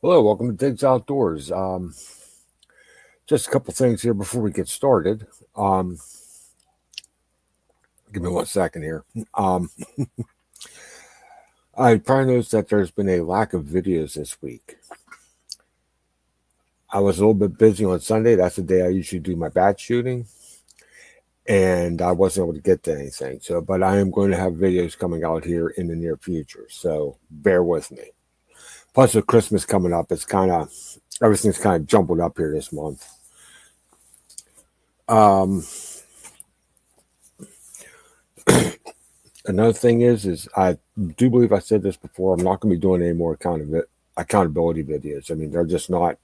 Hello, welcome to Digs Outdoors. Just a couple things here before we get started. Um, Give me 1 second here. Um, I probably noticed that there's been a lack of videos this week. I was a little bit busy on Sunday. That's the day I usually do my bat shooting, and I wasn't able to get to anything. But I am going to have videos coming out here in the near future. So bear with me. Plus, with Christmas coming up, everything's kind of jumbled up here this month. Um, Another thing is I do believe I said this before. I'm not going to be doing any more accountability videos. I mean, they're just not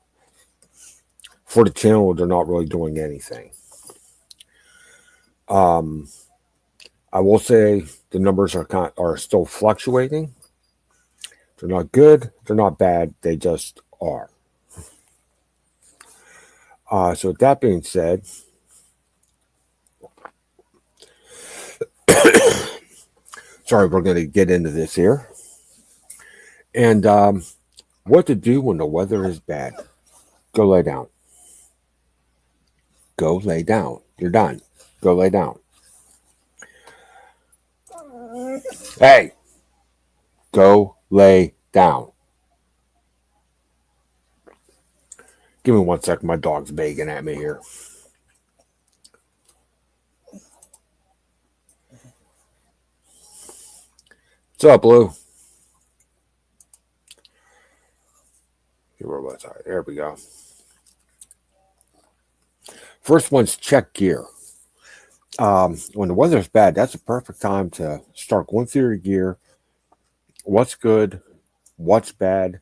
for the channel. They're not really doing anything. Um, I will say the numbers are still fluctuating. They're not good. They're not bad. They just are. So with that being said, sorry, we're going to get into this here. And what to do when the weather is bad? Go lay down. Go lay down. You're done. Go lay down. Hey, go lay down. Give me 1 second. My dog's begging at me here. What's up, Blue? Where was I? There we go. First one's check gear. When the weather's bad, that's a perfect time to start going through your gear. What's good? What's bad?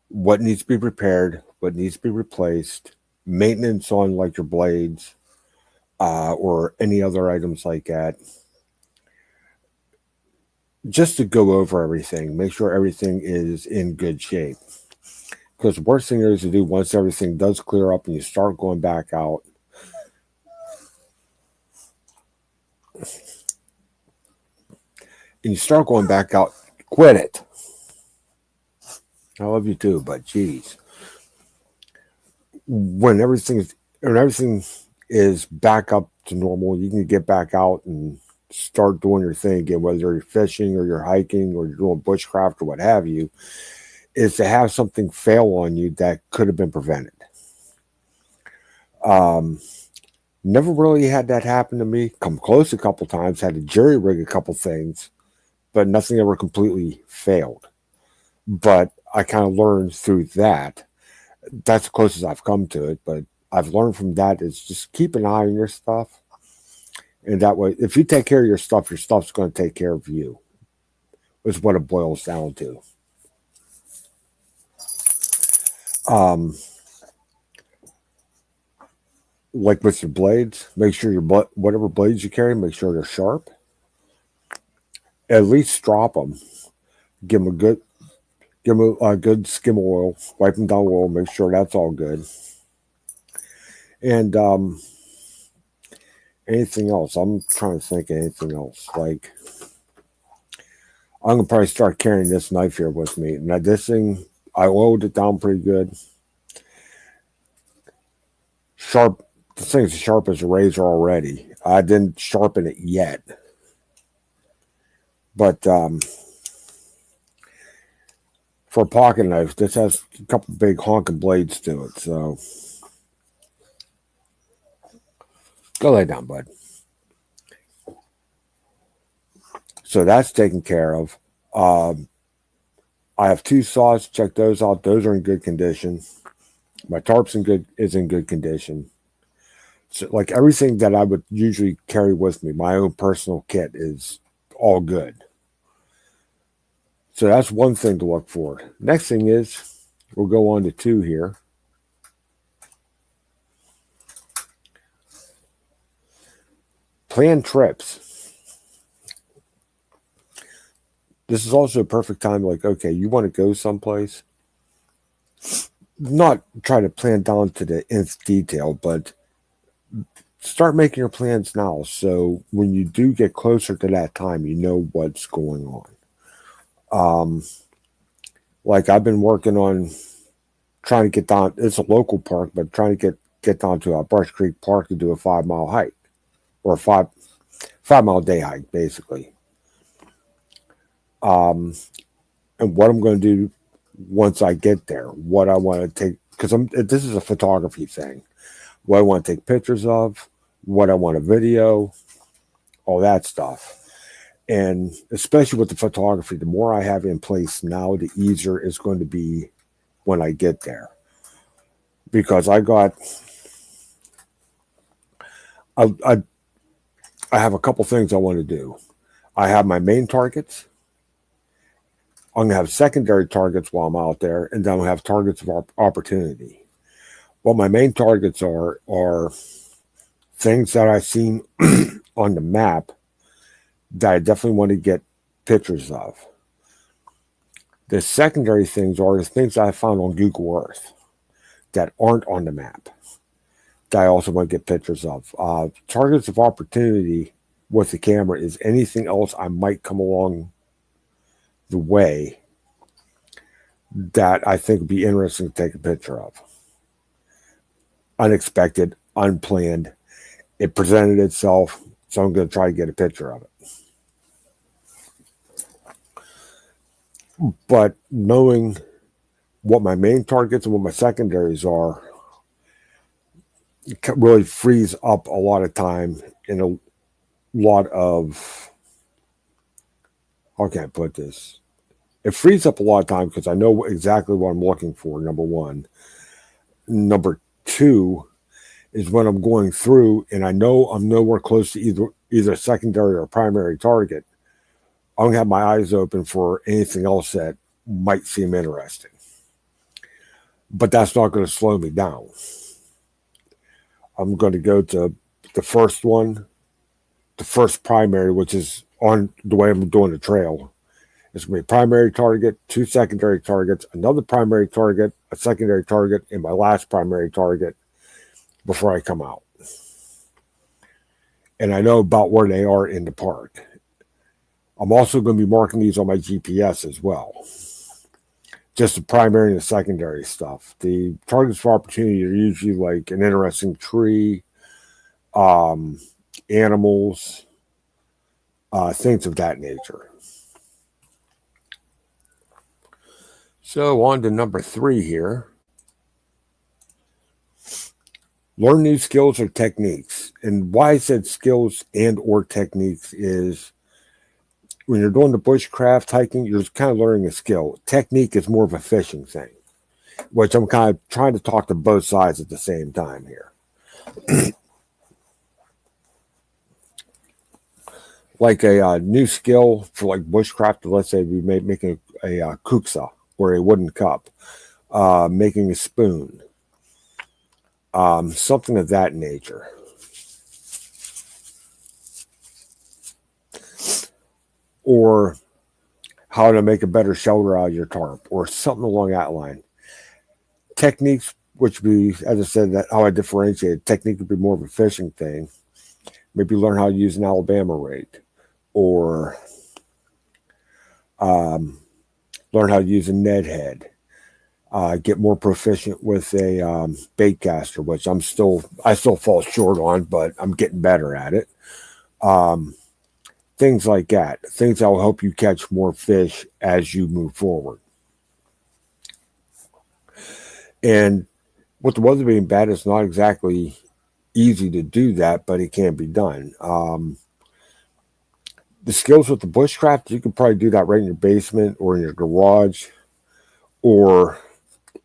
What needs to be repaired? What needs to be replaced? Maintenance on like your blades or any other items like that. Just to go over everything, make sure everything is in good shape. Because the worst thing there is to do once everything does clear up and you start going back out, quit it. I love you too, but geez, when everything is back up to normal, you can get back out and start doing your thing again, whether you're fishing or you're hiking or you're doing bushcraft or what have you. Is to have something fail on you that could have been prevented. Um, Never really had that happen to me. Come close a couple times, had to jury rig a couple things, but nothing ever completely failed. But I kind of learned through that. That's the closest I've come to it. But I've learned from that is just keep an eye on your stuff. And that way, if you take care of your stuff's going to take care of you, is what it boils down to. Um, like with your blades, make sure whatever blades you carry, make sure they're sharp. At least drop them. Give them a good Give them a good skim of oil. Wipe them down oil. Make sure that's all good. And anything else? I'm trying to think of anything else. Like I'm gonna probably start carrying this knife here with me. Now this thing, I oiled it down pretty good. Sharp. The thing's as sharp as a razor already. I didn't sharpen it yet, but for a pocket knife, this has a couple big honking blades to it. So go lay down, bud. So that's taken care of. Um, I have two saws. Check those out. Those are in good condition. My tarp's is in good condition. So like everything that I would usually carry with me, my own personal kit is all good. So that's one thing to look for. Next thing is we'll go on to two here. Plan trips. This is also a perfect time, like, okay, you want to go someplace. Not try to plan down to the nth detail, but start making your plans now. So when you do get closer to that time, you know what's going on. Um, Like I've been working on trying to get down. It's a local park, but trying to get down to Brush Creek Park to do a 5 mile hike or a 5 mile day hike, basically. Um, and what I'm going to do once I get there, what I want to take, because this is a photography thing. What I want to take pictures of, what I want to video, all that stuff. And especially with the photography, the more I have in place now, the easier it's going to be when I get there. Because I have a couple things I want to do. I have my main targets. I'm going to have secondary targets while I'm out there, and then I'll have targets of opportunity. What my main targets are things that I've seen on the map that I definitely want to get pictures of. The secondary things are the things I found on Google Earth that aren't on the map that I also want to get pictures of. Targets of opportunity with the camera is anything else I might come along the way that I think would be interesting to take a picture of. Unexpected, unplanned. It presented itself, so I'm going to try to get a picture of it. But knowing what my main targets and what my secondaries are, it really frees up a lot of time and a lot of, how can I put this? It frees up a lot of time because I know exactly what I'm looking for, number one. Number two is when I'm going through and I know I'm nowhere close to either secondary or primary target, I'm going to have my eyes open for anything else that might seem interesting. But that's not going to slow me down. I'm going to go to the first one, the first primary, which is on the way I'm doing the trail. It's going to be a primary target, 2 secondary targets, another primary target, a secondary target, and my last primary target before I come out. And I know about where they are in the park. I'm also going to be marking these on my GPS as well. Just the primary and the secondary stuff. The targets for opportunity are usually like an interesting tree, animals, things of that nature. So on to number 3 here. Learn new skills or techniques. And why I said skills and or techniques is when you're doing the bushcraft hiking, you're kind of learning a skill. Technique is more of a fishing thing, which I'm kind of trying to talk to both sides at the same time here. Like a new skill for like bushcraft, let's say we may making a kuksa or a wooden cup, making a spoon, something of that nature. Or how to make a better shelter out of your tarp or something along that line. Techniques, which would be, as I said, that how I differentiate. Technique would be more of a fishing thing. Maybe learn how to use an Alabama rake or learn how to use a Ned head. Get more proficient with a bait caster, which I still fall short on, but I'm getting better at it. Things like that. Things that will help you catch more fish as you move forward. And with the weather being bad, it's not exactly easy to do that, but it can be done. The skills with the bushcraft, you can probably do that right in your basement or in your garage. Or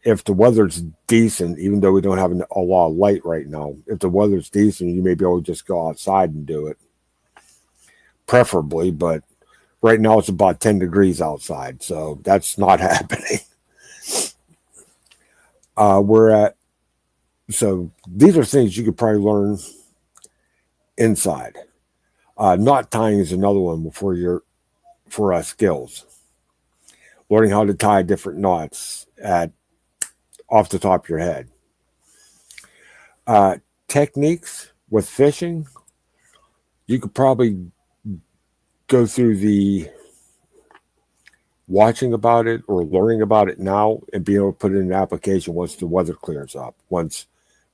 if the weather's decent, even though we don't have a lot of light right now, if the weather's decent, you may be able to just go outside and do it. Preferably, but right now it's about 10 degrees outside, so that's not happening. So these are things you could probably learn inside. Knot tying is another one for skills. Learning how to tie different knots off the top of your head. Techniques with fishing, you could probably go through the watching about it or learning about it now and being able to put it in an application once the weather clears up. Once,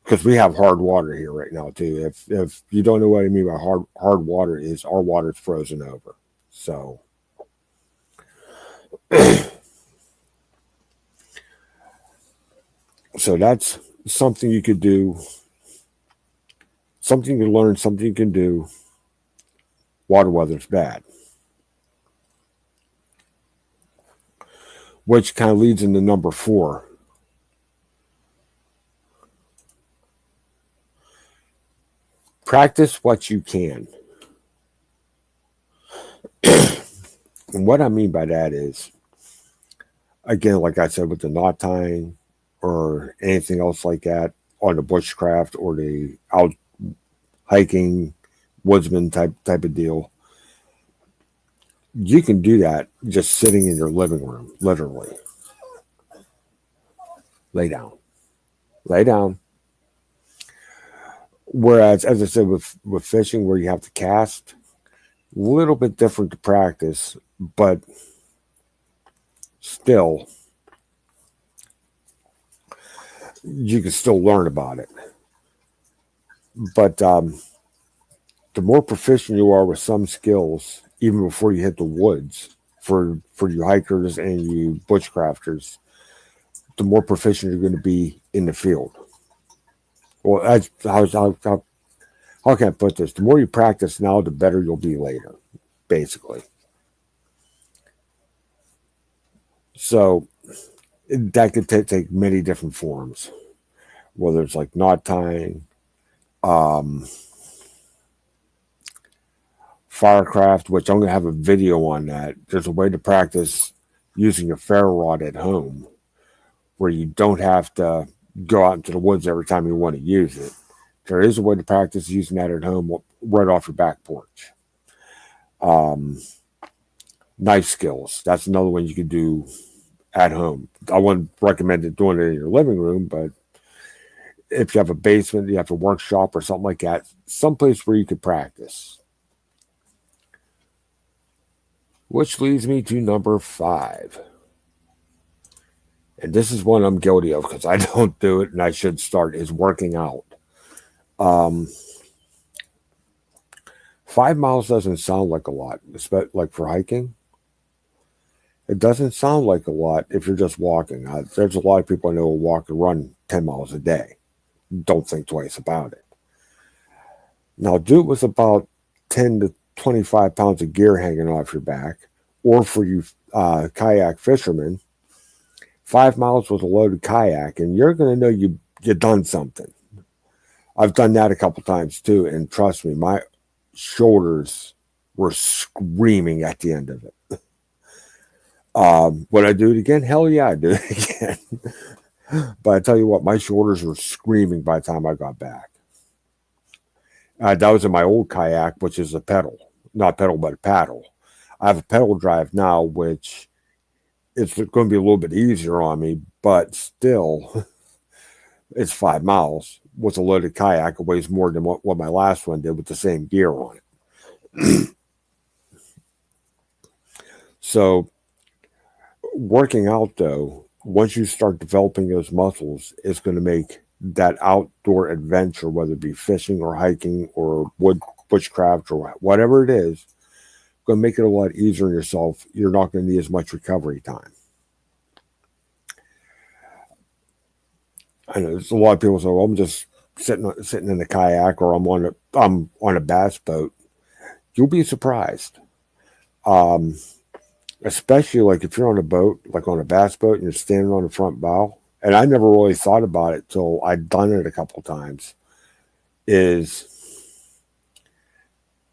because we have hard water here right now too. If you don't know what I mean by hard water, is our water's frozen over. So so that's something you could do, something you can learn, something you can do. Water weather's bad, which kind of leads into number 4. Practice what you can. And what I mean by that is, again, like I said, with the knot tying or anything else like that on the bushcraft or the out hiking woodsman type of deal, you can do that just sitting in your living room, literally. Lay down, lay down. Whereas, as I said, with fishing, where you have to cast, a little bit different to practice, but still, you can still learn about it. But the more proficient you are with some skills, even before you hit the woods, for you hikers and you bushcrafters, the more proficient you're going to be in the field. Well, that's how can I put this? The more you practice now, the better you'll be later, basically. So that could take many different forms, whether it's like knot tying, um, firecraft, which I'm going to have a video on that. There's a way to practice using a ferro rod at home where you don't have to go out into the woods every time you want to use it. There is a way to practice using that at home right off your back porch. Um, Knife skills. That's another one you could do at home. I wouldn't recommend it doing it in your living room, but if you have a basement, you have a workshop or something like that, someplace where you could practice. Which leads me to number 5. And this is one I'm guilty of because I don't do it and I should start, is working out. Um, 5 miles doesn't sound like a lot, like for hiking. It doesn't sound like a lot if you're just walking. There's a lot of people I know who walk and run 10 miles a day. Don't think twice about it. Now, do it with about 10 to 25 pounds of gear hanging off your back, or for you kayak fishermen, 5 miles with a loaded kayak, and you're going to know you done something. I've done that a couple times too, and trust me, my shoulders were screaming at the end of it. Would I do it again? Hell yeah, I'd do it again. But I tell you what, my shoulders were screaming by the time I got back. That was in my old kayak, which is a pedal, not pedal, but a paddle. I have a pedal drive now, which it's going to be a little bit easier on me, but still, it's 5 miles with a loaded kayak. It weighs more than what my last one did with the same gear on it. So, working out though, once you start developing those muscles, it's going to make that outdoor adventure, whether it be fishing or hiking or bushcraft or whatever it is, going to make it a lot easier on yourself. You're not going to need as much recovery time. I know there's a lot of people say, "Well, I'm just sitting in a kayak, or I'm on a bass boat." You'll be surprised. Um, Especially like if you're on a boat, like on a bass boat, and you're standing on the front bow. And I never really thought about it till I'd done it a couple times. Is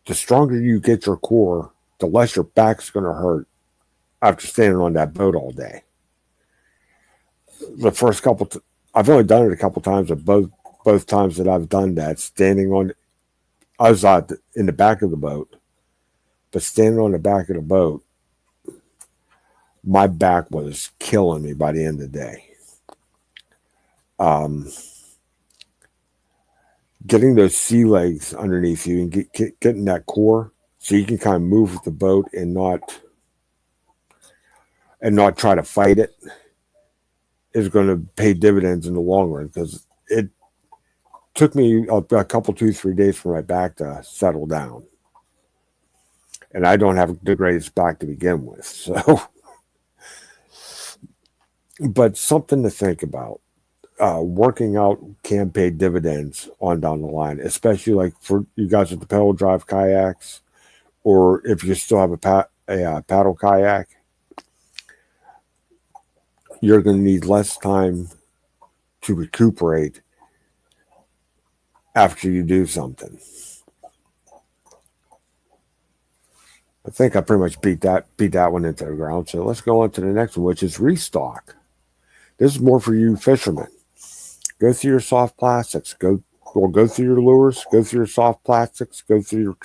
the stronger you get your core, the less your back's going to hurt after standing on that boat all day. The first I've only done it a couple times, but both times that I've done that, standing on, I was out in the back of the boat, but standing on the back of the boat, my back was killing me by the end of the day. Um, Getting those sea legs underneath you and getting that core so you can kind of move with the boat and not and not try to fight it is going to pay dividends in the long run, because it took me a couple, 2, 3 days for my back to settle down. And I don't have the greatest back to begin with. So, but something to think about. Working out can pay dividends on down the line, especially like for you guys with the pedal drive kayaks, or if you still have a paddle kayak, you're going to need less time to recuperate after you do something. I think I pretty much beat that one into the ground. So let's go on to the next one, which is restock. This is more for you fishermen. Go through your soft plastics. Go through your lures. Go through your soft plastics. Go through your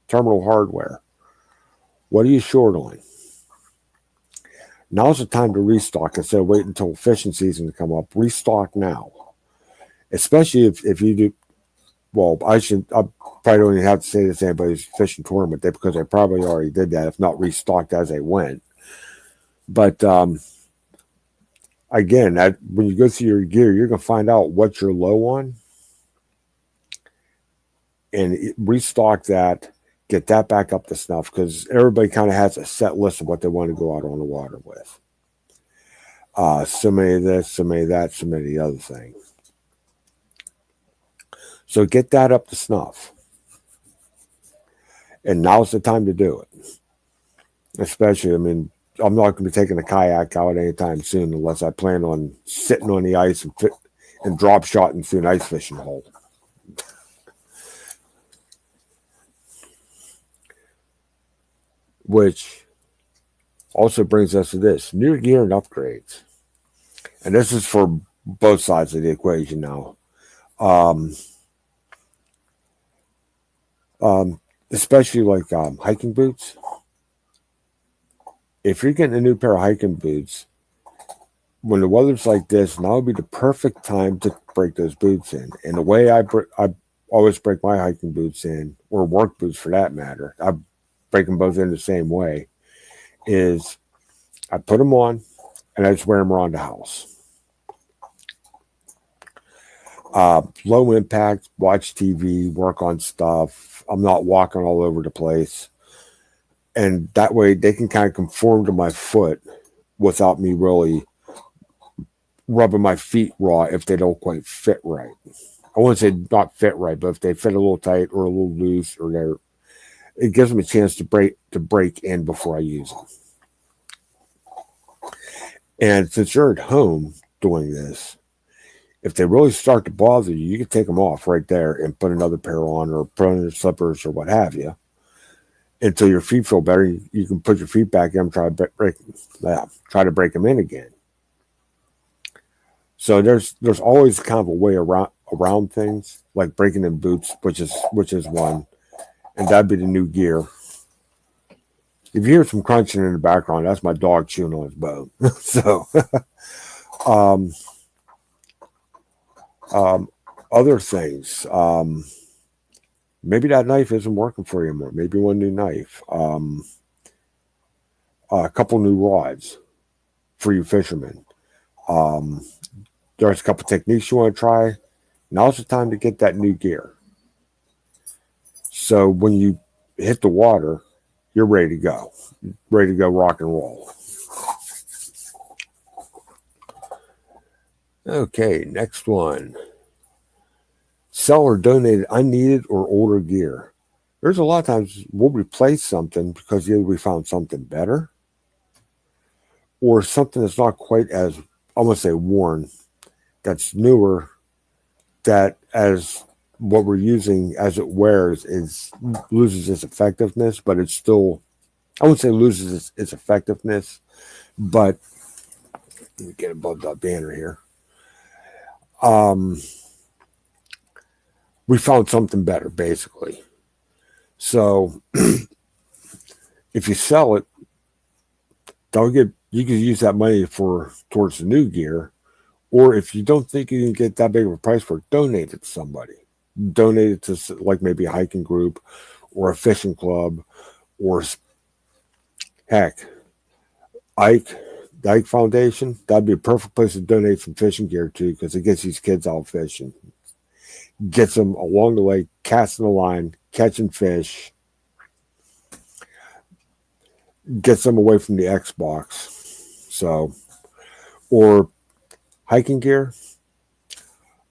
terminal hardware. What are you short on? Now's the time to restock instead of waiting until fishing season to come up. Restock now, especially if you do. Well, I probably don't even have to say this to anybody's fishing tournament day, because they probably already did that, if not restocked as they went. But again, when you go through your gear, you're going to find out what you're low on, and restock that, get that back up to snuff, because everybody kind of has a set list of what they want to go out on the water with. So many of this, so many of that, so many of the other things. So get that up to snuff. And now's the time to do it. Especially, I mean, I'm not going to be taking a kayak out anytime soon unless I plan on sitting on the ice and drop shotting through an ice fishing hole. Which also brings us to this: new gear and upgrades. And this is for both sides of the equation now. Especially like hiking boots. If you're getting a new pair of hiking boots, when the weather's like this, now would be the perfect time to break those boots in. And the way I always break my hiking boots in, or work boots for that matter, I break them both in the same way, is I put them on and I just wear them around the house. Low impact, watch TV, work on stuff. I'm not walking all over the place. And that way they can kind of conform to my foot without me really rubbing my feet raw if they don't quite fit right. I wouldn't say not fit right, but if they fit a little tight or a little loose, or it gives them a chance to break in before I use them. And since you're at home doing this, if they really start to bother you, you can take them off right there and put another pair on, or put on your slippers or what have you, until your feet feel better. You can put your feet back in and try to break them in again. So there's always kind of a way around things, like breaking in boots, which is one, and that'd be the new gear. If you hear some crunching in the background, that's my dog chewing on his bone. So, other things. Maybe that knife isn't working for you anymore. Maybe one new knife. A couple new rods for you fishermen. There's a couple techniques you want to try. Now's the time to get that new gear. So when you hit the water, you're ready to go. Ready to go rock and roll. Okay, next one. Sell or donate unneeded or older gear. There's a lot of times we'll replace something because either we found something better, or something that's not quite as, I'm going to say, worn, that's newer, that as what we're using as it wears loses its effectiveness, but it's still, I wouldn't say loses its effectiveness, but let me get above that banner here. We found something better, basically. So if you sell it, you can use that money towards the new gear, or if you don't think you can get that big of a price for it, donate it to somebody. Donate it to, like, maybe a hiking group or a fishing club, or heck, Ike, the Ike Foundation, that'd be a perfect place to donate some fishing gear to because it gets these kids out fishing, gets them along the lake, casting a line, catching fish, gets them away from the Xbox. So, or hiking gear.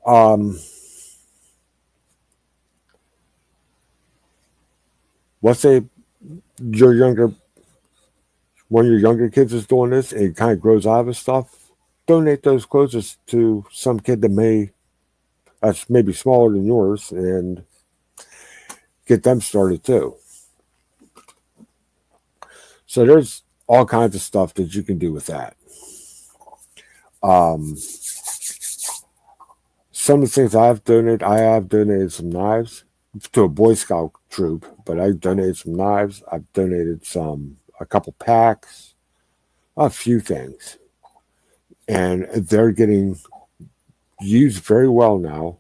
Um, let's say you're younger, one of your younger kids is doing this and it kind of grows out of his stuff. Donate those clothes to some kid that's maybe smaller than yours and get them started too. So there's all kinds of stuff that you can do with that. Um, some of the things I have donated some knives to a Boy Scout troop, but I've donated some knives. I've donated a couple packs, a few things, and they're getting used very well now.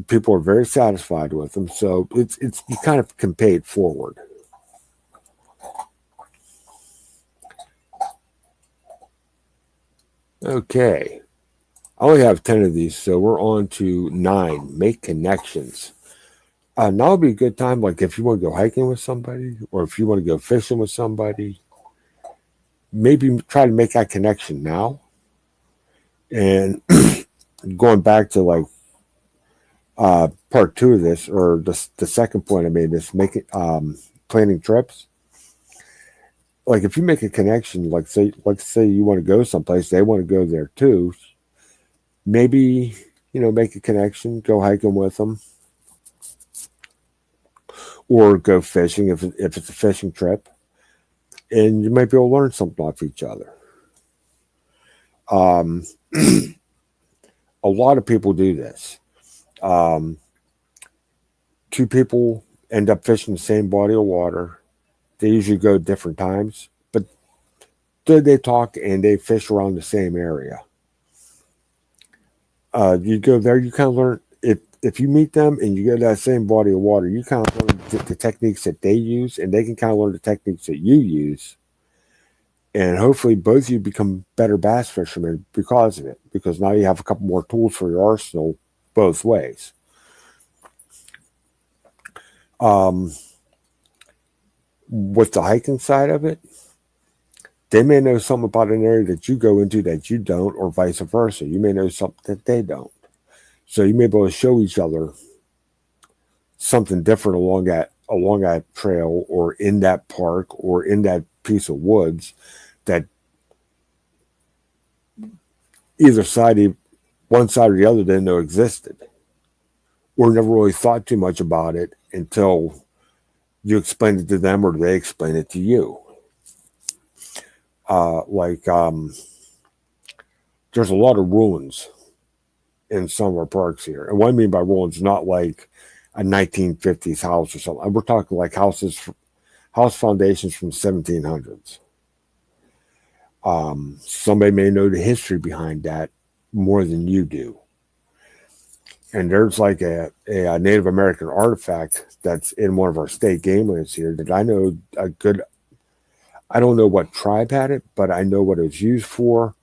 People are very satisfied with them, so it's you kind of can pay it forward. Okay, I only have 10 of these, so we're on to 9. Make connections. Now would be a good time, like if you want to go hiking with somebody, or if you want to go fishing with somebody, maybe try to make that connection now. And going back to like part two of this, or the second point I made, this make it planning trips. Like if you make a connection, like say you want to go someplace, they want to go there too. Maybe make a connection, go hiking with them, or go fishing if it's a fishing trip, and you might be able to learn something off each other. Um, a lot of people do this. Um, Two people end up fishing the same body of water. They usually go different times, but they talk and they fish around the same area. You go there, you kind of learn if you meet them and you go to that same body of water, you kind of learn the techniques that they use, and they can kind of learn the techniques that you use, and hopefully both of you become better bass fishermen because of it. Because now you have a couple more tools for your arsenal both ways. Um, with the hiking side of it, they may know something about an area that you go into that you don't, or vice versa. You may know something that they don't. So you may be able to show each other something different along that trail, or in that park, or in that piece of woods that either side, one side or the other, didn't know existed, or never really thought too much about it until you explained it to them or they explained it to you. Like there's a lot of ruins in some of our parks here, and what I mean by ruins, not like a 1950s house or something. We're talking like house foundations from 1700s. Somebody may know the history behind that more than you do. And there's like a Native American artifact that's in one of our state game lands here that I know a good. I don't know what tribe had it, but I know what it was used for,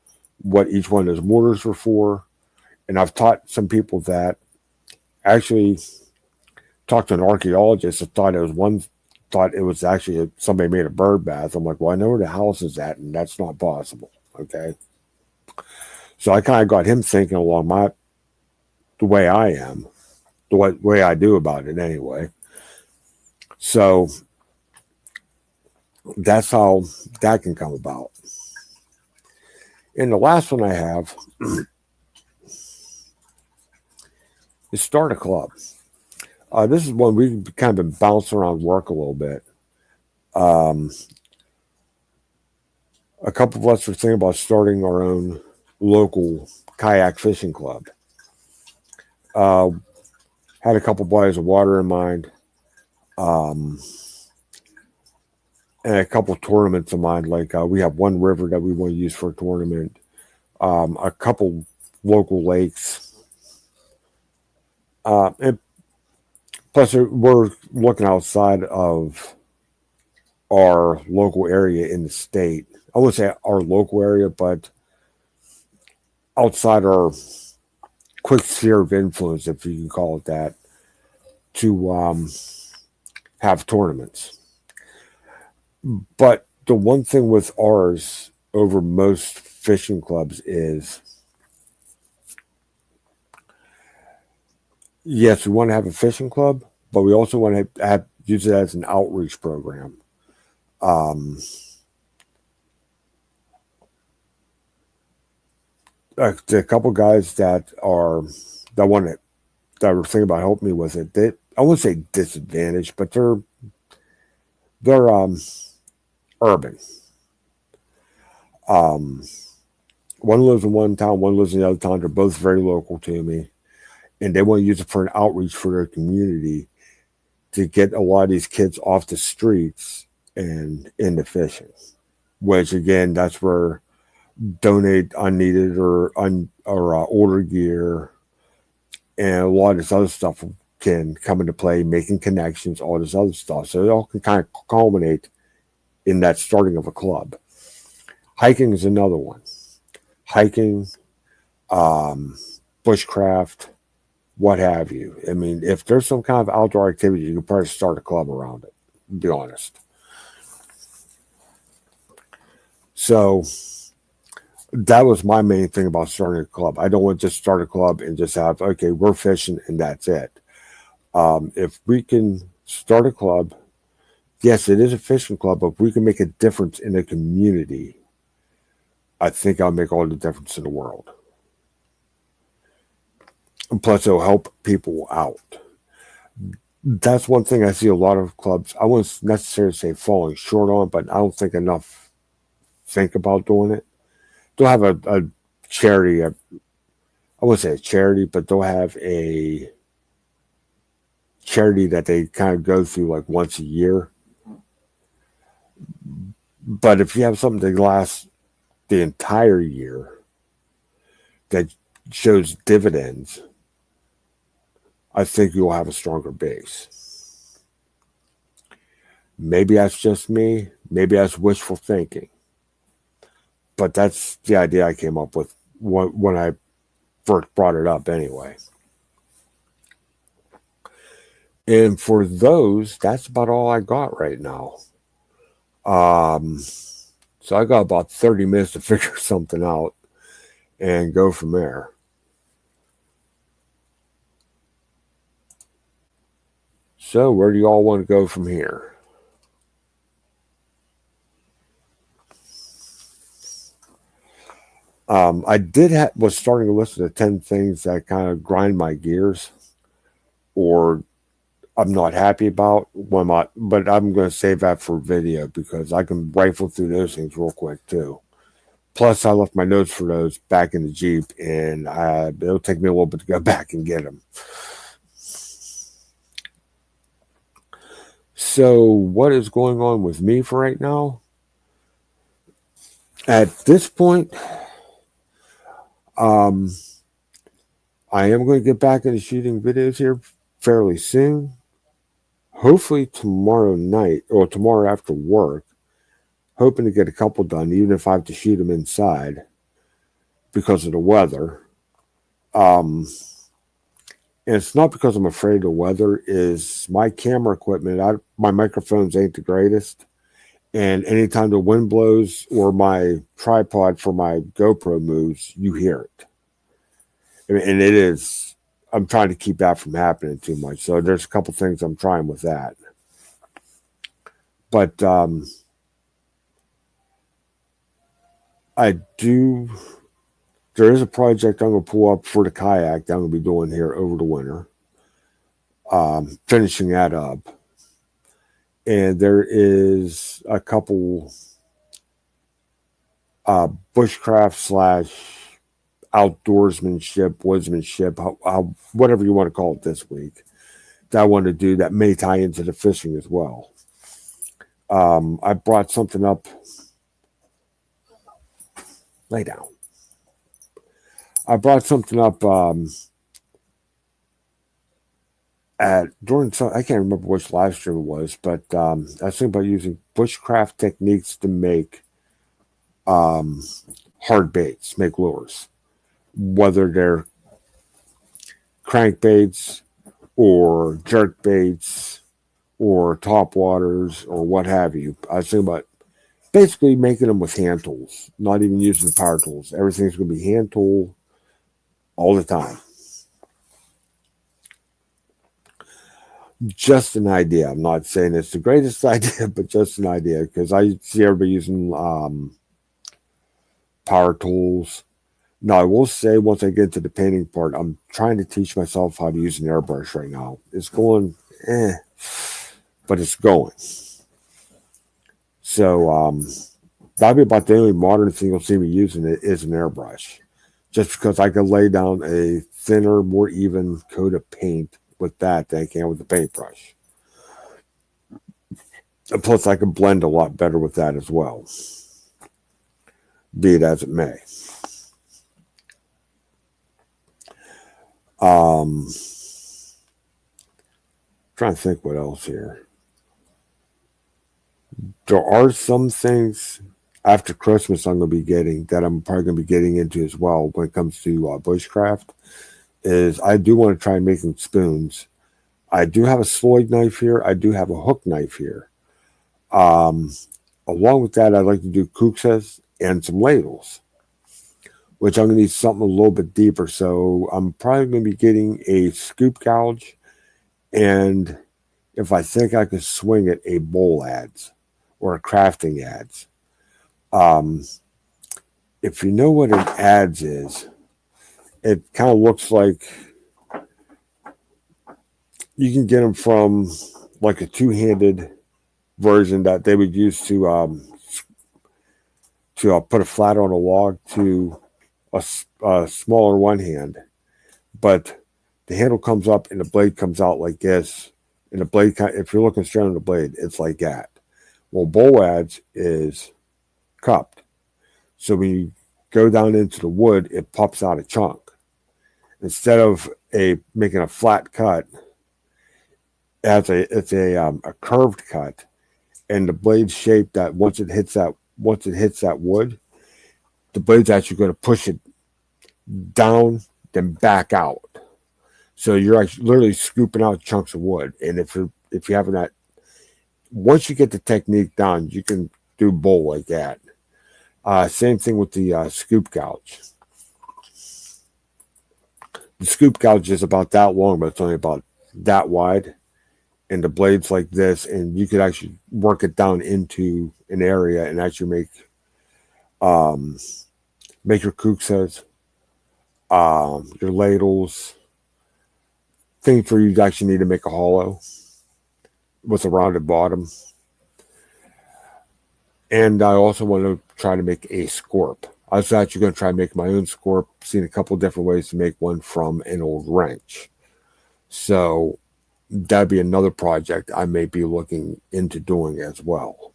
what each one of those mortars were for, and I've taught some people that. Actually, talked to an archaeologist that thought it was actually somebody made a bird bath. I'm like, well, I know where the house is at, and that's not possible. Okay, so I kind of got him thinking along the way I am, way I do about it anyway. So that's how that can come about. And the last one I have is start a club. This is one we've kind of been bouncing around work a little bit. Um, a couple of us were thinking about starting our own local kayak fishing club. Uh, had a couple bodies of water in mind, um, and a couple tournaments in mind. Like we have one river that we want to use for a tournament, a couple local lakes, and plus we're looking outside of our local area in the state. I wouldn't say our local area, but outside our quick sphere of influence, if you can call it that, to have tournaments. But the one thing with ours over most fishing clubs is, yes, we want to have a fishing club, but we also want to use it as an outreach program. Um, a couple guys that want to that were thinking about helping me with it. They, I wouldn't say disadvantaged, but they're urban. Um, one lives in one town, one lives in the other town. They're both very local to me, and they want to use it for an outreach for their community to get a lot of these kids off the streets and into fishing. Which again, that's where donate unneeded or order gear and a lot of this other stuff can come into play, making connections, all this other stuff. So it all can kind of culminate in that starting of a club. Hiking is another one. Hiking, um, bushcraft, what have you. I mean, if there's some kind of outdoor activity, you can probably start a club around it, to be honest. So that was my main thing about starting a club. I don't want to just start a club and just have, okay, we're fishing and that's it. If we can start a club, yes, it is a fishing club, but if we can make a difference in the community, I think I'll make all the difference in the world. And plus, it'll help people out. That's one thing I see a lot of clubs, I wouldn't necessarily say falling short on, but I don't think enough think about doing it. They'll have a charity, I wouldn't say a charity, but they'll have a charity that they kind of go through like once a year. But if you have something that lasts the entire year that shows dividends, I think you'll have a stronger base. Maybe that's just me. Maybe that's wishful thinking. But that's the idea I came up with when I first brought it up, anyway. And for those, that's about all I got right now. Um, so I got about 30 minutes to figure something out and go from there. So, where do you all want to go from here? I was starting to listen to 10 things that kind of grind my gears or I'm not happy about but I'm going to save that for video because I can rifle through those things real quick too. Plus, I left my notes for those back in the Jeep, and it'll take me a little bit to go back and get them. So, what is going on with me for right now? At this point, um, I am going to get back into shooting videos here fairly soon. Hopefully, tomorrow night or tomorrow after work. Hoping to get a couple done, even if I have to shoot them inside because of the weather. Um, and it's not because I'm afraid of the weather. Is my camera equipment? My microphones ain't the greatest, and anytime the wind blows or my tripod for my GoPro moves, you hear it. And it is. I'm trying to keep that from happening too much. So there's a couple things I'm trying with that. But I do. There is a project I'm going to pull up for the kayak that I'm going to be doing here over the winter. Finishing that up. And there is a couple bushcraft / outdoorsmanship, woodsmanship, whatever you want to call it this week, that I want to do that may tie into the fishing as well. I brought something up. Lay down. I brought something up I can't remember which live stream it was, but I was thinking about using bushcraft techniques to make hard baits, make lures, whether they're crankbaits or jerk baits or top waters or what have you. I was thinking about basically making them with hand tools, not even using power tools. Everything's going to be hand tool all the time. Just an idea. I'm not saying it's the greatest idea, but just an idea because I see everybody using power tools. Now, I will say once I get to the painting part, I'm trying to teach myself how to use an airbrush right now. It's going, but it's going. So that'll be about the only modern thing you'll see me using it is an airbrush. Just because I can lay down a thinner, more even coat of paint with that than I can with the paintbrush. And plus, I can blend a lot better with that as well. Be it as it may. Trying to think what else here. There are some things after Christmas I'm going to be getting that I'm probably going to be getting into as well when it comes to bushcraft. Is I do want to try making spoons. I do have a Sloyd knife here. I do have a hook knife here. Um, Along with that, I'd like to do kuksas and some ladles, which I'm going to need something a little bit deeper. So I'm probably going to be getting a scoop gouge, and if I think I could swing it, a bowl adze or a crafting adze. Um, if you know what an adze is, it kind of looks like you can get them from like a two-handed version that they would use to put a flat on a log to a smaller one hand, but the handle comes up and the blade comes out like this. And the blade, if you're looking straight on the blade, it's like that. Well, bowl adze is cupped, so when you go down into the wood, it pops out a chunk. Instead of making a flat cut, it's a curved cut, and the blade's shaped that once it hits that wood, the blade's actually going to push it down, then back out. So you're actually literally scooping out chunks of wood. And if you're having that, once you get the technique down, you can do bowl like that. Same thing with the scoop gouge. The scoop gouge is about that long, but it's only about that wide. And the blade's like this, and you could actually work it down into an area and actually make your kuksas, your ladles, things where you actually need to make a hollow with a rounded bottom. And I also want to try to make a scorp. I was actually going to try to make my own scorp, seen a couple different ways to make one from an old wrench. So that'd be another project I may be looking into doing as well.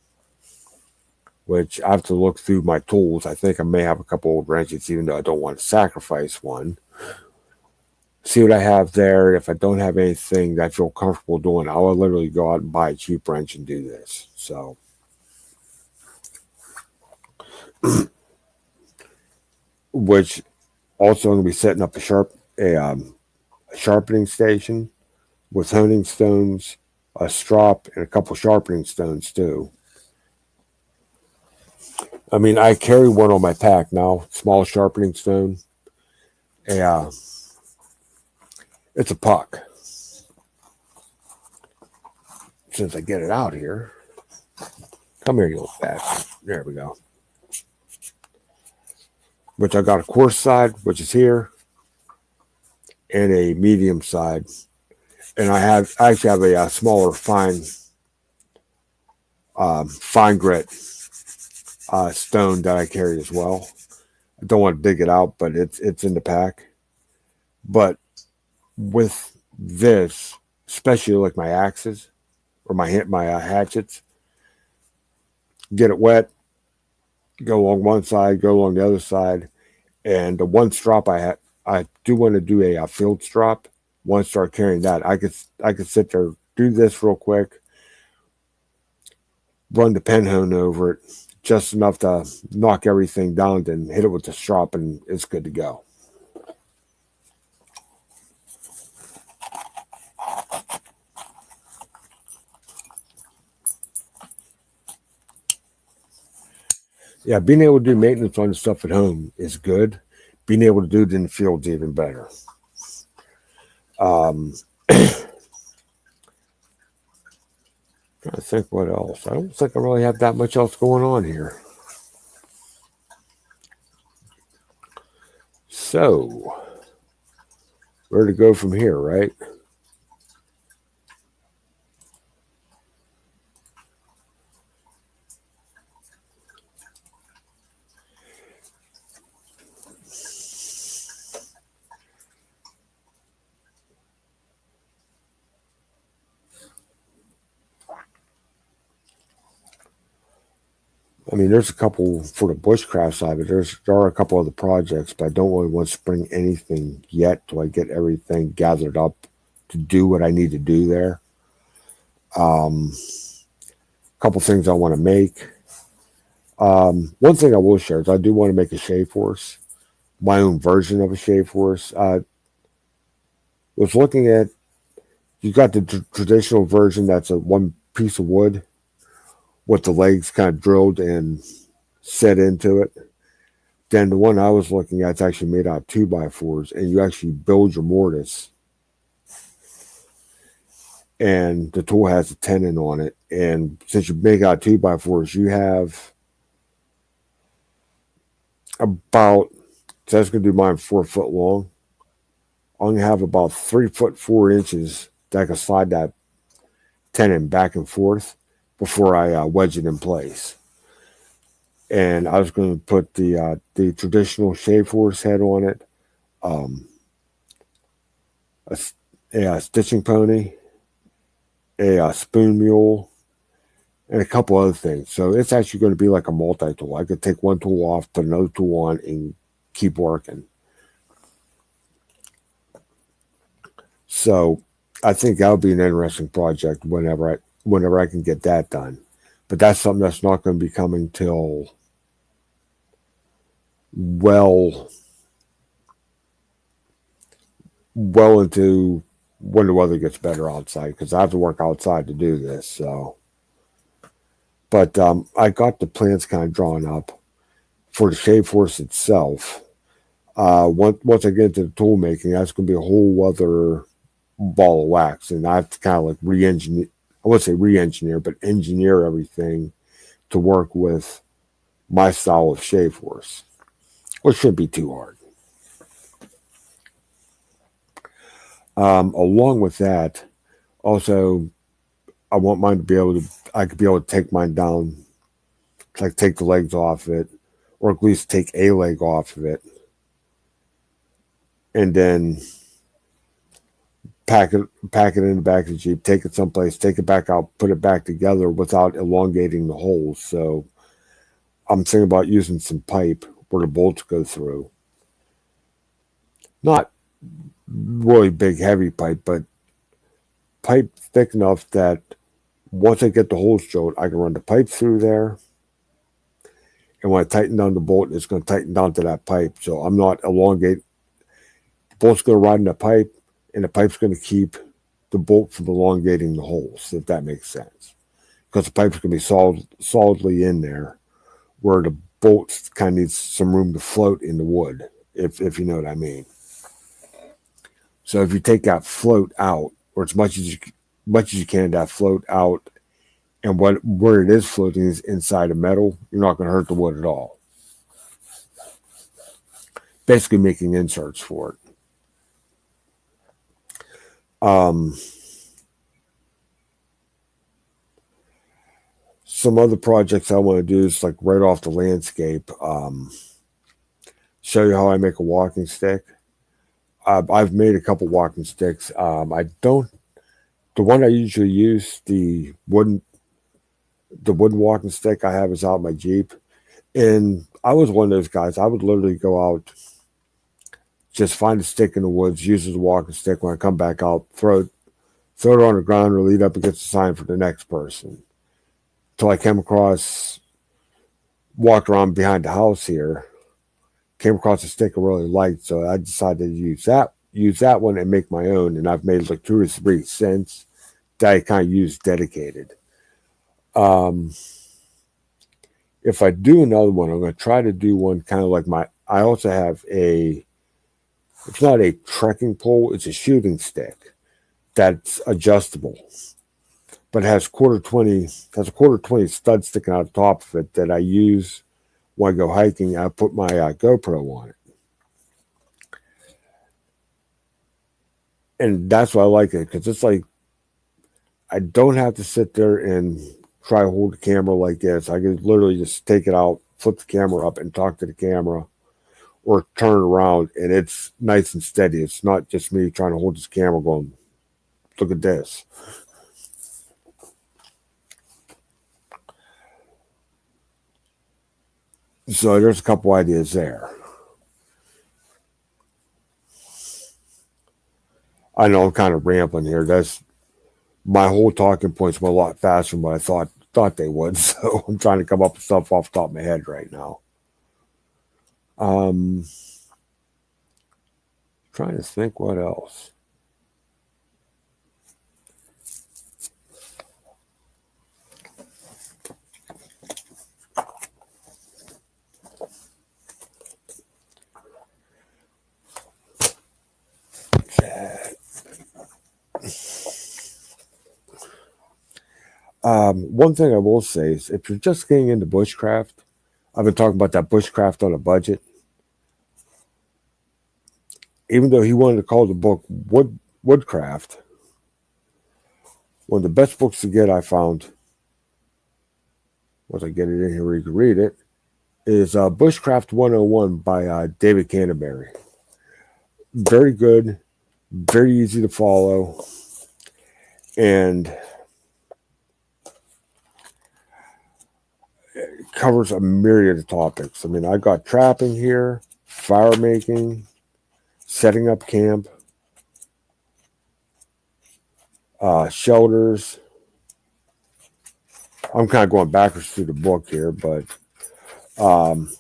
Which I have to look through my tools. I think I may have a couple old wrenches, even though I don't want to sacrifice one. See what I have there. If I don't have anything that I feel comfortable doing, I will literally go out and buy a cheap wrench and do this. So, which also I'm going to be setting up a sharpening station with honing stones, a strop, and a couple sharpening stones too. I mean, I carry one on my pack now, small sharpening stone. It's a puck. Since I get it out here, come here, you little bastard. There we go. Which I got a coarse side, which is here, and a medium side. And I actually have a smaller fine grit stone that I carry as well. I don't want to dig it out, but it's in the pack. But with this, especially like my axes or my hatchets, get it wet, go along one side, go along the other side, and the one strop I do want to do a field strop. Once I start carrying that, I could sit there, do this real quick, run the pen hone over it, just enough to knock everything down, then hit it with the strop, and it's good to go. Yeah, being able to do maintenance on the stuff at home is good. Being able to do it in the field is even better. Um, Trying to think what else. I don't think I really have that much else going on here. So, where to go from here, right? I mean, there's a couple for the bushcraft side, but there are a couple other projects, but I don't really want to spring anything yet till I get everything gathered up to do what I need to do there. A couple things I want to make. One thing I will share is I do want to make a shave horse, my own version of a shave horse. Was looking at you got the traditional version that's a one piece of wood with the legs kind of drilled and set into it. Then the one I was looking at is actually made out of 2x4s, and you actually build your mortise, and the tool has a tenon on it. And since you make out 2x4s, you have about, so that's going to do mine 4 foot long. I'm going to have about 3 foot 4 inches that I can slide that tenon back and forth before I wedge it in place. And I was going to put the traditional shave horse head on it, um, a stitching pony, a spoon mule, and a couple other things. So it's actually going to be like a multi-tool. I could take one tool off, put another tool on, and keep working. So I think that would be an interesting project whenever I can get that done. But that's something that's not going to be coming till well into when the weather gets better outside, because I have to work outside to do this. So, but I got the plans kind of drawn up for the shave horse itself. Once I get into the tool making, that's going to be a whole other ball of wax, and I have to kind of like re-engineer. I wouldn't say re-engineer, but engineer everything to work with my style of shave horse, which shouldn't be too hard. Along with that, also, I want mine to be able to, I could be able to take mine down, like take the legs off it, or at least take a leg off of it, and then pack it in the back of the Jeep, take it someplace, take it back out, put it back together without elongating the holes. So I'm thinking about using some pipe where the bolts go through. Not really big, heavy pipe, but pipe thick enough that once I get the holes drilled, I can run the pipe through there. And when I tighten down the bolt, it's going to tighten down to that pipe. So I'm not elongating. The bolt's going to ride in the pipe, and the pipe's going to keep the bolt from elongating the holes, if that makes sense. Because the pipe's going to be solidly in there, where the bolt kind of needs some room to float in the wood, if you know what I mean. So if you take that float out, or as much as you can, that float out, and where it is floating is inside of metal, you're not going to hurt the wood at all. Basically making inserts for it. Some other projects I want to do is like right off the landscape. Show you how I make a walking stick. I've made a couple walking sticks. I don't. The one I usually use, the wooden walking stick I have is out my Jeep, and I was one of those guys. I would literally go out, just find a stick in the woods, use it as a walking stick. When I come back out, throw it on the ground, or lead up against the sign for the next person. Till I came across walked around behind the house here, came across a stick I really liked, so I decided to use that one and make my own, and I've made like 2 or 3 since that I kind of use dedicated. Um, if I do another one, I'm going to try to do one kind of like my. I also have a. It's not a trekking pole; it's a shooting stick that's adjustable, but has a quarter 20 stud sticking out the top of it that I use when I go hiking. I put my GoPro on it, and that's why I like it because it's like I don't have to sit there and try to hold the camera like this. I can literally just take it out, flip the camera up, and talk to the camera or turn it around, and it's nice and steady. It's not just me trying to hold this camera going, look at this. So there's a couple ideas there. I know I'm kind of rambling here. That's my whole talking points went a lot faster than what I thought they would. So I'm trying to come up with stuff off the top of my head right now. Um, Trying to think what else. One thing I will say is if you're just getting into bushcraft, I've been talking about that bushcraft on a budget. Even though he wanted to call the book Woodcraft, one of the best books to get I found, once I get it in here where you can read it, is Bushcraft 101 by David Canterbury. Very good, very easy to follow, and covers a myriad of topics. I mean, I got trapping here, fire making, setting up camp, shelters. I'm kind of going backwards through the book here, but um,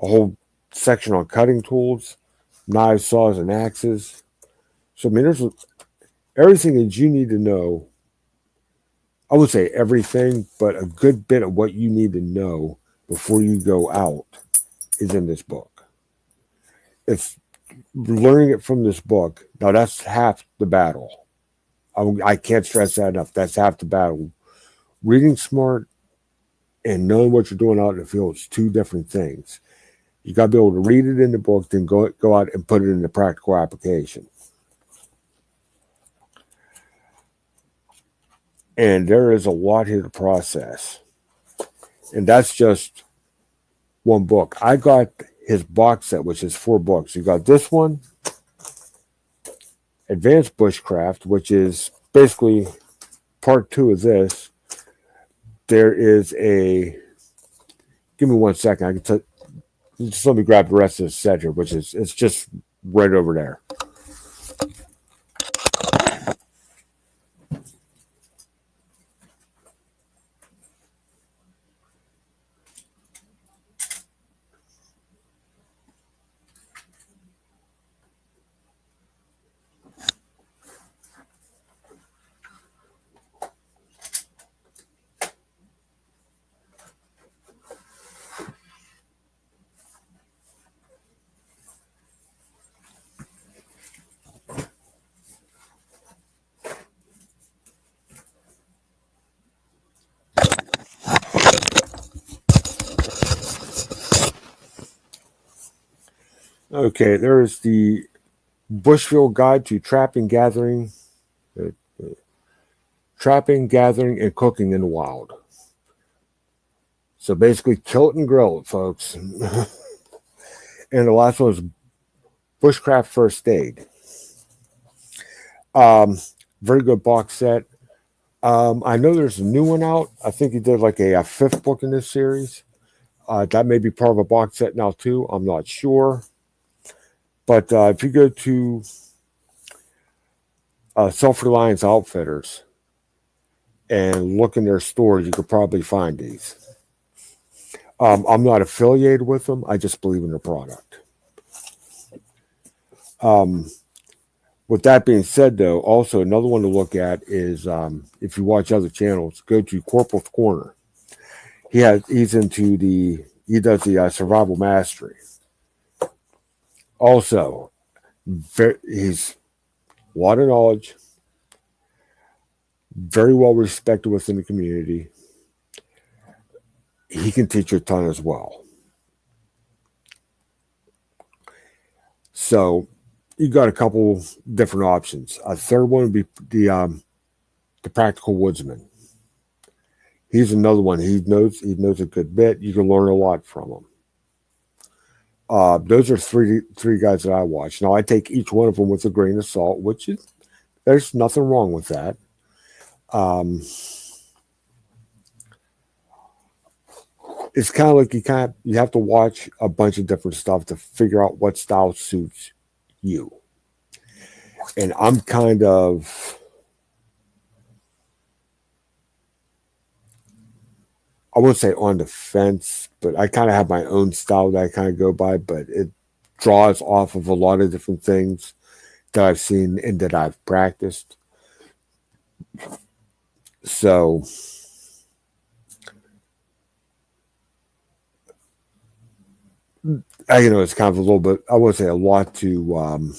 a whole section on cutting tools, knives, saws, and axes. So, I mean, there's everything that you need to know. I would say everything, but a good bit of what you need to know before you go out is in this book. It's learning it from this book. Now, that's half the battle. I can't stress that enough. That's half the battle. Reading smart and knowing what you're doing out in the field is 2 different things. You got to be able to read it in the book, then go out and put it into practical application. And there is a lot here to process. And that's just one book. I got his box set, which is 4 books. You got this one, Advanced Bushcraft, which is basically part 2 of this. There is a. Give me 1 second. I can just let me grab the rest of the set here, which is it's just right over there. Okay, there's the Bushville Guide to uh, Trapping, Gathering, and Cooking in the Wild. So basically, kill it and grill it, folks. And the last one is Bushcraft First Aid. Um, Very good box set. I know there's a new one out. I think he did like a 5th book in this series. That may be part of a box set now too. I'm not sure. But if you go to Self-Reliance Outfitters and look in their stores, you could probably find these. I'm not affiliated with them. I just believe in their product. Um, with that being said, though, also another one to look at is if you watch other channels, go to Corporal's Corner. He does the survival mastery. Also, he's a lot of knowledge, very well respected within the community. He can teach you a ton as well. So you got a couple different options. A third one would be the Practical Woodsman. He's another one. He knows a good bit. You can learn a lot from him. Those are three guys that I watch. Now I take each one of them with a grain of salt, which is there's nothing wrong with that. Um, it's kind of like you have to watch a bunch of different stuff to figure out what style suits you. And I'm kind of I won't say on the fence, but I kind of have my own style that I kind of go by, but it draws off of a lot of different things that I've seen and that I've practiced. So it's kind of a little bit, I won't say a lot to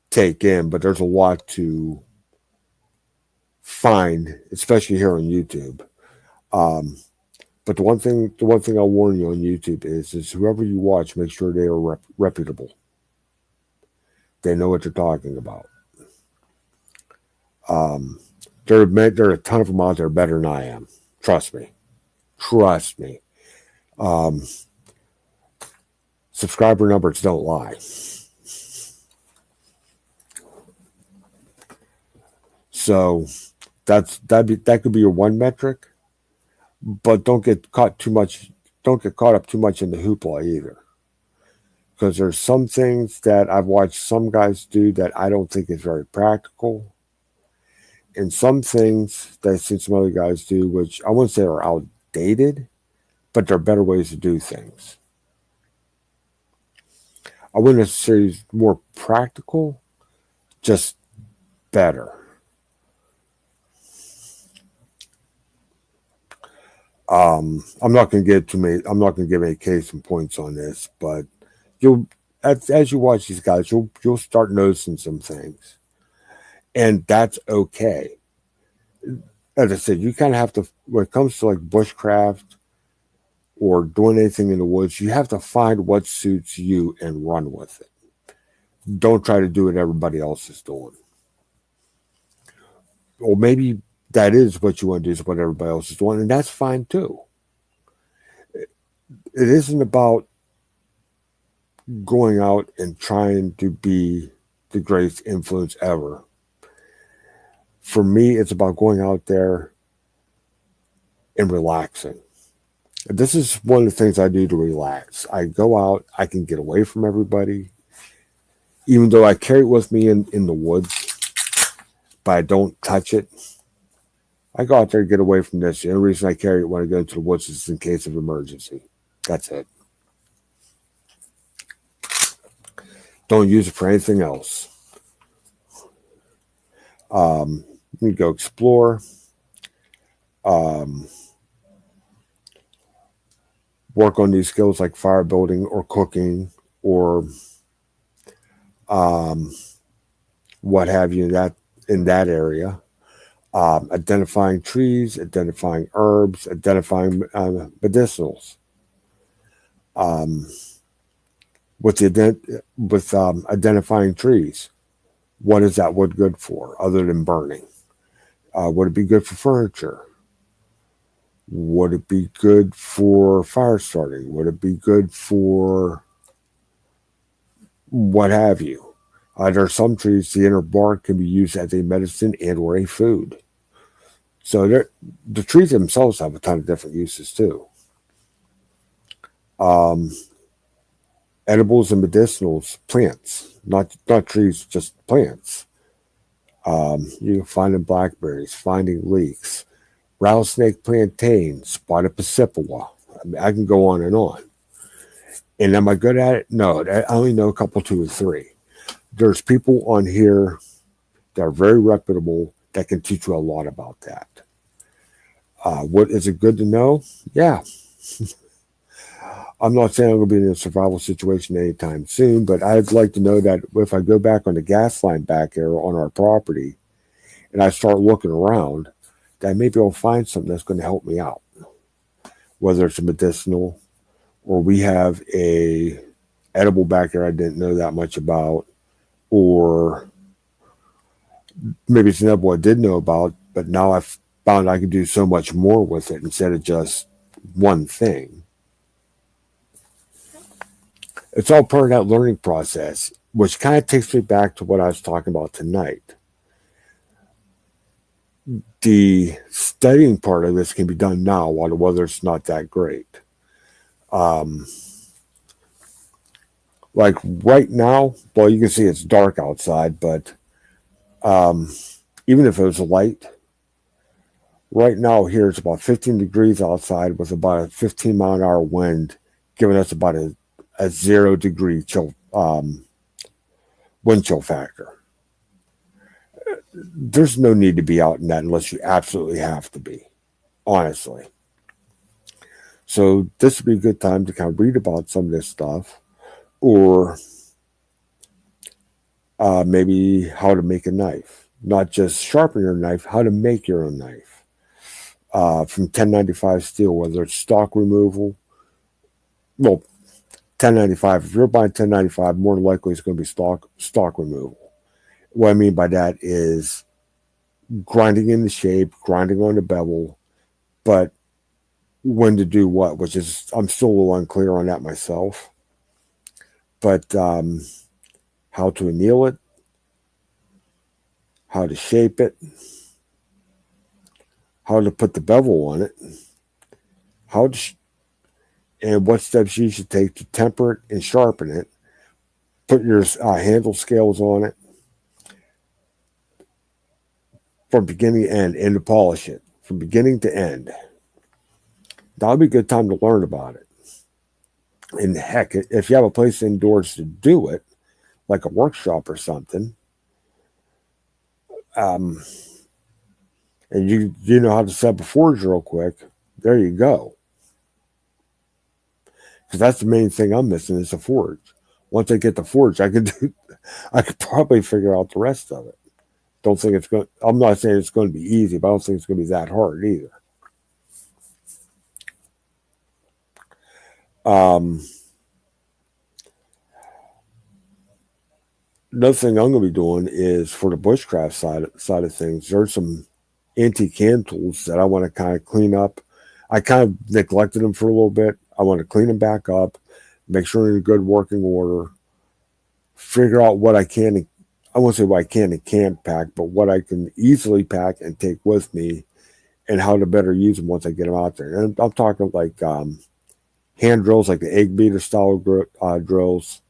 take in, but there's a lot to find, especially here on YouTube. Um, but the one thing I'll warn you on YouTube is whoever you watch, make sure they are reputable. They know what they're talking about. Um, there are a ton of them out there better than I am. Trust me. Trust me. Um, subscriber numbers don't lie. So that could be your one metric, but don't get caught too much. Don't get caught up too much in the hoopla either, because there's some things that I've watched some guys do that I don't think is very practical, and some things that I've seen some other guys do, which I wouldn't say are outdated, but there are better ways to do things. I wouldn't necessarily say more practical, just better. I'm not going to get too many. I'm not going to give any case and points on this, but you'll as you watch these guys, you'll start noticing some things, and that's okay. As I said, you kind of have to when it comes to like bushcraft or doing anything in the woods, you have to find what suits you and run with it. Don't try to do what everybody else is doing, or maybe that is what you want to do is what everybody else is doing, and that's fine too. It isn't about going out and trying to be the greatest influence ever. For me, it's about going out there and relaxing. This is one of the things I do to relax. I go out, I can get away from everybody, even though I carry it with me in the woods, but I don't touch it. I go out there and get away from this. The only reason I carry it when I go into the woods is in case of emergency. That's it. Don't use it for anything else. You go explore, um, work on these skills like fire building or cooking or um, what have you in that area. Identifying trees, identifying herbs, identifying medicinals. Um, with identifying trees, what is that wood good for other than burning? Would it be good for furniture? Would it be good for fire starting? Would it be good for what have you? There are some trees, the inner bark can be used as a medicine and or a food. So the trees themselves have a ton of different uses too. Um, edibles and medicinals, plants, not trees, just plants. You can find in blackberries, finding leeks, rattlesnake plantain, spotted passiflora. I mean, I can go on and on. And am I good at it? No, I only know a couple, two or three. There's people on here that are very reputable that can teach you a lot about that. What is it good to know? Yeah, I'm not saying I'm going to be in a survival situation anytime soon, but I'd like to know that if I go back on the gas line back there on our property and I start looking around, that maybe I'll find something that's going to help me out, whether it's a medicinal or we have a edible back there I didn't know that much about, or maybe it's an edible I did know about, but now I've found I can do so much more with it instead of just one thing. It's all part of that learning process, which kind of takes me back to what I was talking about tonight. The studying part of this can be done now while the weather's not that great. Um, like right now, well, you can see it's dark outside, but um, even if it was light, right now here it's about 15 degrees outside with about a 15-mile-an-hour wind, giving us about a 0 degree chill wind chill factor. There's no need to be out in that unless you absolutely have to be, honestly. So this would be a good time to kind of read about some of this stuff, or maybe how to make a knife. Not just sharpen your knife, how to make your own knife. From 1095 steel, whether it's stock removal. Well, 1095, if you're buying 1095, more than likely it's going to be stock removal. What I mean by that is grinding in the shape, grinding on the bevel, but when to do what, which is, I'm still a little unclear on that myself. But how to anneal it, how to shape it, how to put the bevel on it, and what steps you should take to temper it and sharpen it, put your handle scales on it from beginning to end, and to polish it from beginning to end. That'll be a good time to learn about it. And heck, if you have a place indoors to do it, like a workshop or something, um, and you know how to set up a forge real quick, there you go. Because that's the main thing I'm missing is a forge. Once I get the forge, I could probably figure out the rest of it. Don't think it's going. I'm not saying it's going to be easy, but I don't think it's going to be that hard either. Um, Another thing I'm going to be doing is for the bushcraft side of things. There's some antique hand tools that I want to kind of clean up. I kind of neglected them for a little bit. I want to clean them back up, make sure they're in good working order, figure out what I can. I won't say what I can and can't pack, but what I can easily pack and take with me, and how to better use them once I get them out there. And I'm talking like hand drills, like the egg beater style drills.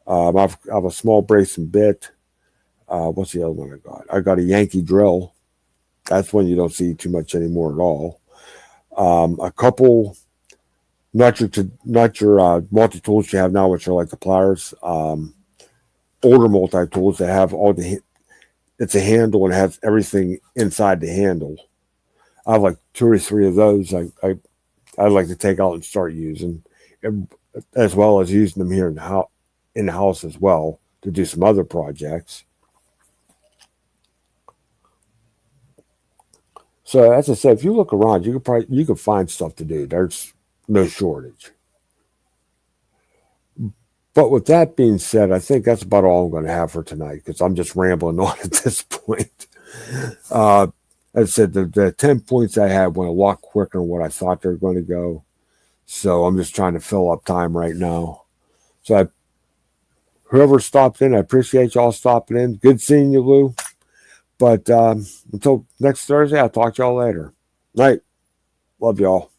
I have a small brace and bit. What's the other one I got? I got a Yankee drill. That's one you don't see too much anymore at all. A couple, not your multi tools you have now, which are like the pliers. Older multi tools that have it's a handle and has everything inside the handle. I have like two or three of those. I'd like to take out and start using, as well as using them here in the house as well to do some other projects. So as I said, if you look around, you could find stuff to do. There's no shortage. But with that being said, I think that's about all I'm going to have for tonight because I'm just rambling on at this point. Uh, as I said, the 10 points I had went a lot quicker than what I thought they were going to go. So I'm just trying to fill up time right now. So whoever stopped in, I appreciate y'all stopping in. Good seeing you, Lou. But until next Thursday, I'll talk to y'all later. Night. Love y'all.